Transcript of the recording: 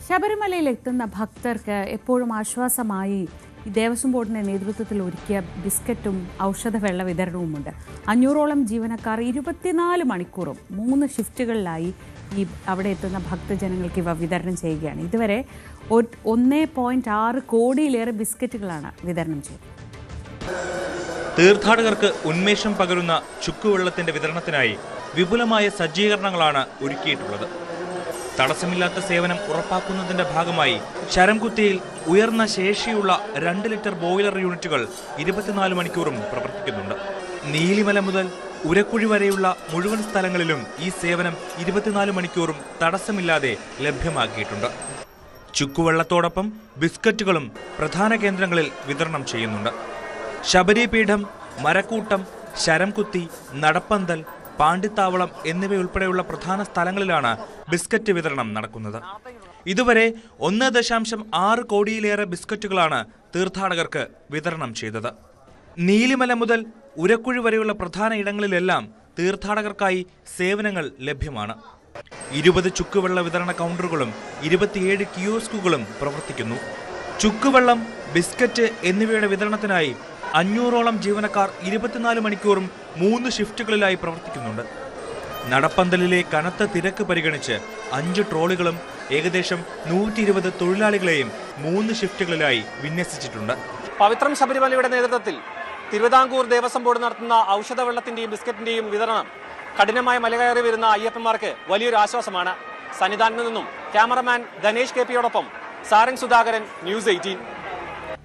ശബരിമലയിൽ എത്തുന്ന ഭക്തർക്ക് എപ്പോഴും ആശ്വാസമായി ഈ ദേവസ്വം ബോർഡിന്റെ നേതൃത്വത്തിൽ ഒരുക്കിയ ബിസ്ക്കറ്റും ഔഷധവെള്ള വിതരണവുമുണ്ട്. 500ഓളം ജീവനക്കാർ 24 മണിക്കൂറും 3 ഷിഫ്റ്റുകളിലായി അവിടെ എത്തുന്ന ഭക്തജനങ്ങൾക്ക് ഇവ വിതരണം ചെയ്യുകയാണ്. ഇതുവരെ 1.6 കോടിയിലേറെ ബിസ്ക്കറ്റുകളാണ് വിതരണം ചെയ്തത്. തീർത്ഥാടകർക്ക് ഉന്മേഷം പകരുന്ന ചുക്കുവെള്ളത്തിന്റെ വിതരണത്തിനായി വിപുലമായ സജ്ജീകരണങ്ങളാണ് ഒരുക്കിയിട്ടുള്ളത്. തടസ്സമില്ലാത്ത സേവനം ഉറപ്പാക്കുന്നതിന്റെ ഭാഗമായി ശരംകുത്തിയിൽ ഉയർന്ന ശേഷിയുള്ള 2 ലിറ്റർ ബോയിലർ യൂണിറ്റുകൾ 24 മണിക്കൂറും പ്രവർത്തിക്കുന്നുണ്ട്. നീലിമല മുതൽ ഉരക്കുഴി വരെയുള്ള മുഴുവൻ സ്ഥലങ്ങളിലും ഈ സേവനം 24 മണിക്കൂറും തടസ്സമില്ലാതെ ലഭ്യമാക്കിയിട്ടുണ്ട്. ചുക്കുവെള്ളത്തോടൊപ്പം ബിസ്ക്കറ്റുകളും പ്രധാന കേന്ദ്രങ്ങളിൽ വിതരണം ചെയ്യുന്നുണ്ട്. ശബരിപീഠം, മരക്കൂട്ടം, ശരംകുത്തി, നടപ്പന്തൽ, പാണ്ടിത്താവളം എന്നിവയുൾപ്പെടെയുള്ള പ്രധാന സ്ഥലങ്ങളിലാണ് ബിസ്ക്കറ്റ് വിതരണം നടക്കുന്നത്. ഇതുവരെ 1.6 കോടിയിലേറെ ബിസ്ക്കറ്റുകളാണ് തീർത്ഥാടകർക്ക് വിതരണം ചെയ്തത്. നീലിമല മുതൽ ഉരക്കുഴി വരെയുള്ള പ്രധാന ഇടങ്ങളിലെല്ലാം തീർത്ഥാടകർക്കായി സേവനങ്ങൾ ലഭ്യമാണ്. 20 ചുക്കുവെള്ള വിതരണ കൗണ്ടറുകളും 27 കിയോസ്കുകളും പ്രവർത്തിക്കുന്നു. ചുക്കുവെള്ളം, ബിസ്ക്കറ്റ് എന്നിവയുടെ വിതരണത്തിനായി 500ഓളം ജീവനക്കാർ 24 മണിക്കൂറും 3 ഷിഫ്റ്റുകളിലായി പ്രവർത്തിക്കുന്നുണ്ട്. നടപ്പന്തലിലെ കനത്ത തിരക്ക് പരിഗണിച്ച് 5 ട്രോളികളും ഏകദേശം 120 തൊഴിലാളികളെയും 3 ഷിഫ്റ്റുകളിലായി വിന്യസിച്ചിട്ടുണ്ട്. പവിത്രം ശബരിമലയുടെ നേതൃത്വത്തിൽ തിരുവിതാംകൂർ ദേവസ്വം ബോർഡ് നടത്തുന്ന ഔഷധവെള്ളത്തിന്റെയും ബിസ്ക്കറ്റിന്റെയും വിതരണം കഠിനമായ മലകയറി വരുന്ന അയ്യപ്പന്മാർക്ക് വലിയൊരു ആശ്വാസമാണ്. സന്നിധാനത്ത് നിന്നും ക്യാമറമാൻ ധനേഷ് KP യോടൊപ്പം സാരംഗ് സുധാകരൻ, ന്യൂസ് 18.